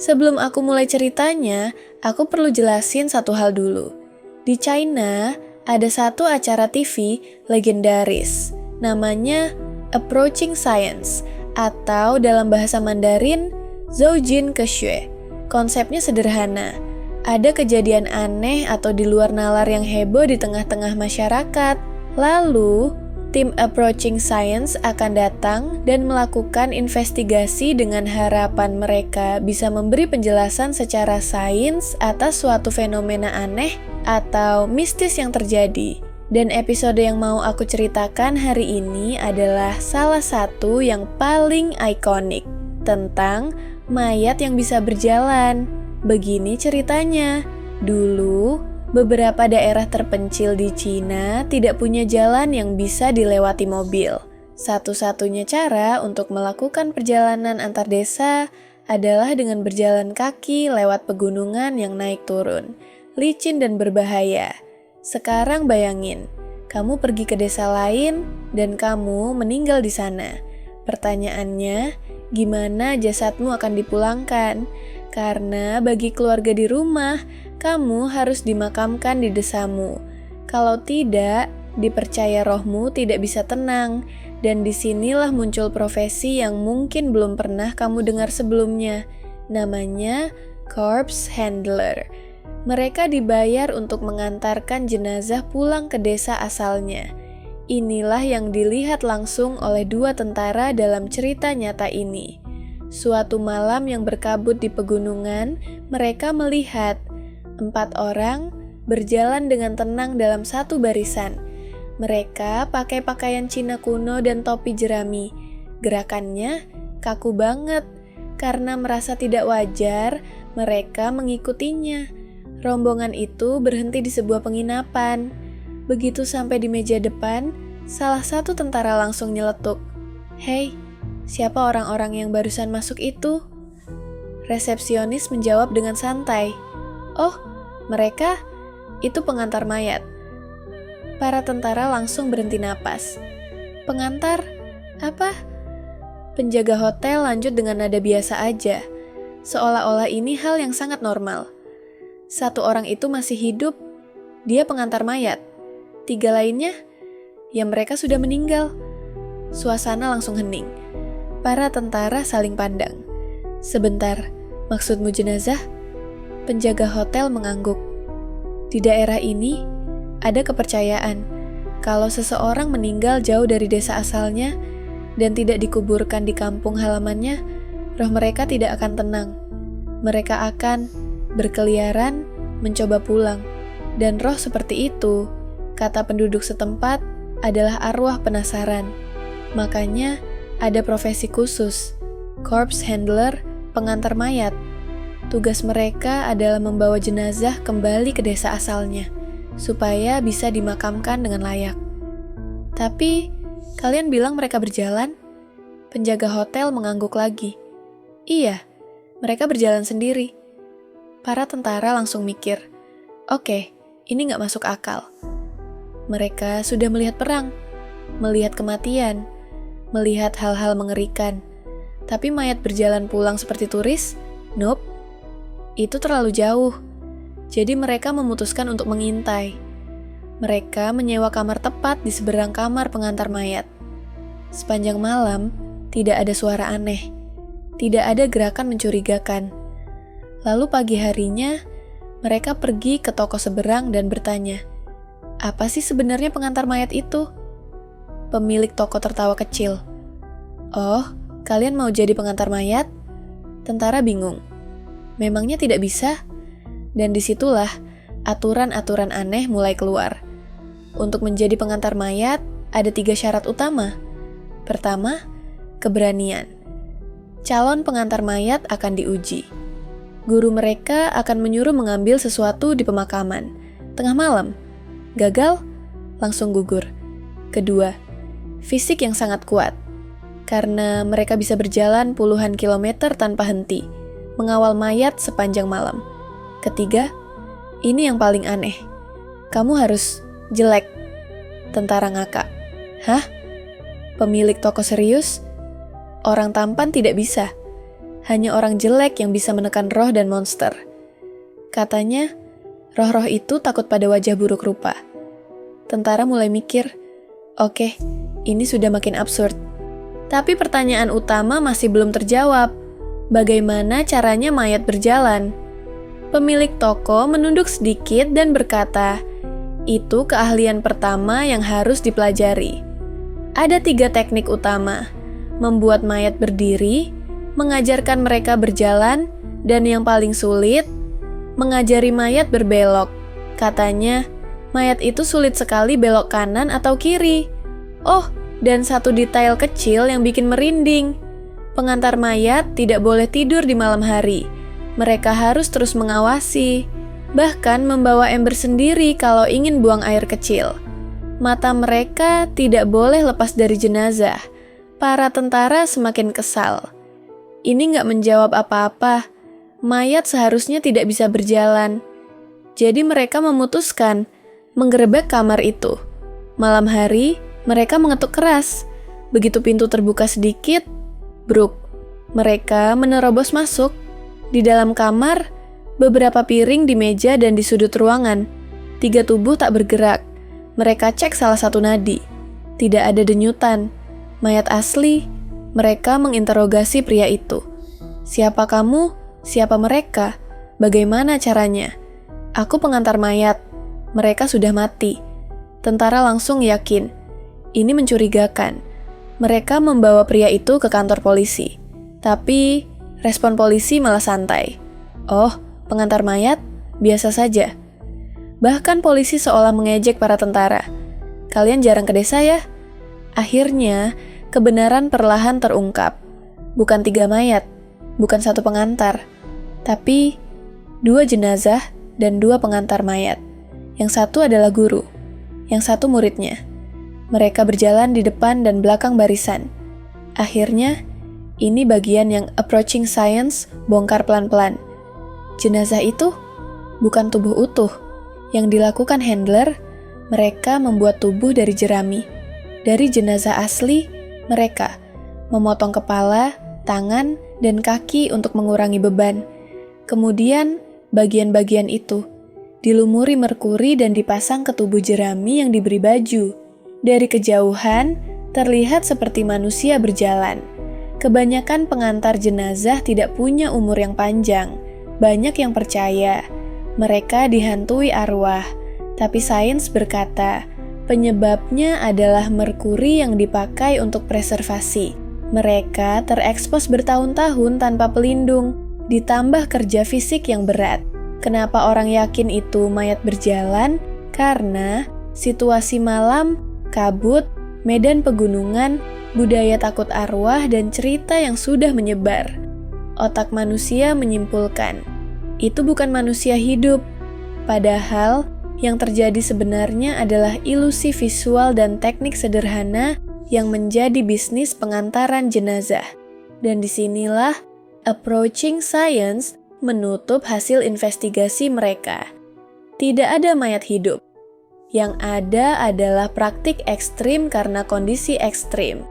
Sebelum aku mulai ceritanya, aku perlu jelasin satu hal dulu. Di China, ada satu acara TV legendaris, namanya Approaching Science, atau dalam bahasa Mandarin, Zhoujin Kexue. Konsepnya sederhana, ada kejadian aneh atau di luar nalar yang heboh di tengah-tengah masyarakat. Lalu, tim Approaching Science akan datang dan melakukan investigasi dengan harapan mereka bisa memberi penjelasan secara sains atas suatu fenomena aneh atau mistis yang terjadi. Dan episode yang mau aku ceritakan hari ini adalah salah satu yang paling ikonik tentang mayat yang bisa berjalan. Begini ceritanya, dulu beberapa daerah terpencil di Cina tidak punya jalan yang bisa dilewati mobil. Satu-satunya cara untuk melakukan perjalanan antar desa adalah dengan berjalan kaki lewat pegunungan yang naik turun, licin dan berbahaya. Sekarang bayangin, kamu pergi ke desa lain dan kamu meninggal di sana. Pertanyaannya, gimana jasadmu akan dipulangkan? Karena bagi keluarga di rumah, kamu harus dimakamkan di desamu. Kalau tidak, dipercaya rohmu tidak bisa tenang. Dan disinilah muncul profesi yang mungkin belum pernah kamu dengar sebelumnya. Namanya corpse handler. Mereka dibayar untuk mengantarkan jenazah pulang ke desa asalnya. Inilah yang dilihat langsung oleh dua tentara dalam cerita nyata ini. Suatu malam yang berkabut di pegunungan, mereka melihat 4 orang berjalan dengan tenang dalam satu barisan. Mereka pakai pakaian Cina kuno dan topi jerami. Gerakannya kaku banget. Karena merasa tidak wajar, mereka mengikutinya. Rombongan itu berhenti di sebuah penginapan. Begitu sampai di meja depan, salah satu tentara langsung nyeletuk. "Hei, siapa orang-orang yang barusan masuk itu?" Resepsionis menjawab dengan santai. "Oh, mereka itu pengantar mayat." Para tentara langsung berhenti napas. "Pengantar? Apa?" Penjaga hotel lanjut dengan nada biasa aja, seolah-olah ini hal yang sangat normal. Satu orang itu masih hidup, dia pengantar mayat. 3 lainnya, ya mereka sudah meninggal. Suasana langsung hening. Para tentara saling pandang. "Sebentar, maksudmu jenazah?" Penjaga hotel mengangguk. Di daerah ini, ada kepercayaan kalau seseorang meninggal jauh dari desa asalnya dan tidak dikuburkan di kampung halamannya, roh mereka tidak akan tenang. Mereka akan berkeliaran, mencoba pulang. Dan roh seperti itu, kata penduduk setempat, adalah arwah penasaran. Makanya, ada profesi khusus, corpse handler, pengantar mayat. Tugas mereka adalah membawa jenazah kembali ke desa asalnya, supaya bisa dimakamkan dengan layak. "Tapi, kalian bilang mereka berjalan?" Penjaga hotel mengangguk lagi. "Iya, mereka berjalan sendiri." Para tentara langsung mikir, "Oke, ini nggak masuk akal." Mereka sudah melihat perang, melihat kematian, melihat hal-hal mengerikan. Tapi mayat berjalan pulang seperti turis? Nope. Itu terlalu jauh. Jadi mereka memutuskan untuk mengintai. Mereka menyewa kamar tepat di seberang kamar pengantar mayat. Sepanjang malam, tidak ada suara aneh. Tidak ada gerakan mencurigakan. Lalu pagi harinya, mereka pergi ke toko seberang dan bertanya, "Apa sih sebenarnya pengantar mayat itu?" Pemilik toko tertawa kecil. "Oh, kalian mau jadi pengantar mayat?" Tentara bingung. Memangnya tidak bisa? Dan disitulah aturan-aturan aneh mulai keluar. Untuk menjadi pengantar mayat, ada 3 syarat utama. Pertama, keberanian. Calon pengantar mayat akan diuji. Guru mereka akan menyuruh mengambil sesuatu di pemakaman. Tengah malam, gagal, langsung gugur. Kedua, fisik yang sangat kuat, karena mereka bisa berjalan puluhan kilometer tanpa henti, mengawal mayat sepanjang malam. Ketiga, ini yang paling aneh, kamu harus jelek. Tentara ngakak. "Hah? Pemilik toko serius? Orang tampan tidak bisa? hanya orang jelek yang bisa menekan roh dan monster. Katanya, roh-roh itu takut pada wajah buruk rupa. Tentara mulai mikir, oke, ini sudah makin absurd. Tapi pertanyaan utama masih belum terjawab. Bagaimana caranya mayat berjalan? Pemilik toko menunduk sedikit dan berkata, itu keahlian pertama yang harus dipelajari. Ada 3 teknik utama, membuat mayat berdiri, mengajarkan mereka berjalan, dan yang paling sulit, mengajari mayat berbelok. Katanya, mayat itu sulit sekali belok kanan atau kiri. Oh, dan satu detail kecil yang bikin merinding. Pengantar mayat tidak boleh tidur di malam hari. Mereka harus terus mengawasi, bahkan membawa ember sendiri kalau ingin buang air kecil. Mata mereka tidak boleh lepas dari jenazah. Para tentara semakin kesal. Ini nggak menjawab apa-apa. Mayat seharusnya tidak bisa berjalan. Jadi mereka memutuskan menggerebek kamar itu. Malam hari, mereka mengetuk keras. Begitu pintu terbuka sedikit, bruk. Mereka menerobos masuk. Di dalam kamar, beberapa piring di meja dan di sudut ruangan. 3 tubuh tak bergerak. Mereka cek salah satu nadi. Tidak ada denyutan. Mayat asli. Mereka menginterogasi pria itu. Siapa kamu? Siapa mereka? Bagaimana caranya? Aku pengantar mayat. Mereka sudah mati. Tentara langsung yakin. Ini mencurigakan. Mereka membawa pria itu ke kantor polisi. Tapi, respon polisi malah santai. Oh, pengantar mayat? Biasa saja. Bahkan polisi seolah mengejek para tentara. Kalian jarang ke desa ya? Akhirnya, kebenaran perlahan terungkap. Bukan 3 mayat, bukan 1 pengantar, tapi 2 jenazah dan 2 pengantar mayat. Yang satu adalah guru, yang satu muridnya. Mereka berjalan di depan dan belakang barisan. Akhirnya, ini bagian yang approaching science bongkar pelan-pelan. Jenazah itu bukan tubuh utuh. Yang dilakukan handler, mereka membuat tubuh dari jerami. Dari jenazah asli, mereka memotong kepala, tangan, dan kaki untuk mengurangi beban. Kemudian, bagian-bagian itu dilumuri merkuri dan dipasang ke tubuh jerami yang diberi baju. Dari kejauhan, terlihat seperti manusia berjalan. Kebanyakan pengantar jenazah tidak punya umur yang panjang. Banyak yang percaya mereka dihantui arwah, tapi sains berkata penyebabnya adalah merkuri yang dipakai untuk preservasi. Mereka terekspos bertahun-tahun tanpa pelindung, ditambah kerja fisik yang berat. Kenapa orang yakin itu mayat berjalan? Karena situasi malam, kabut, medan pegunungan, budaya takut arwah, dan cerita yang sudah menyebar. Otak manusia menyimpulkan, itu bukan manusia hidup. Padahal, yang terjadi sebenarnya adalah ilusi visual dan teknik sederhana yang menjadi bisnis pengantaran jenazah. Dan disinilah approaching science menutup hasil investigasi mereka. Tidak ada mayat hidup. Yang ada adalah praktik ekstrim karena kondisi ekstrim.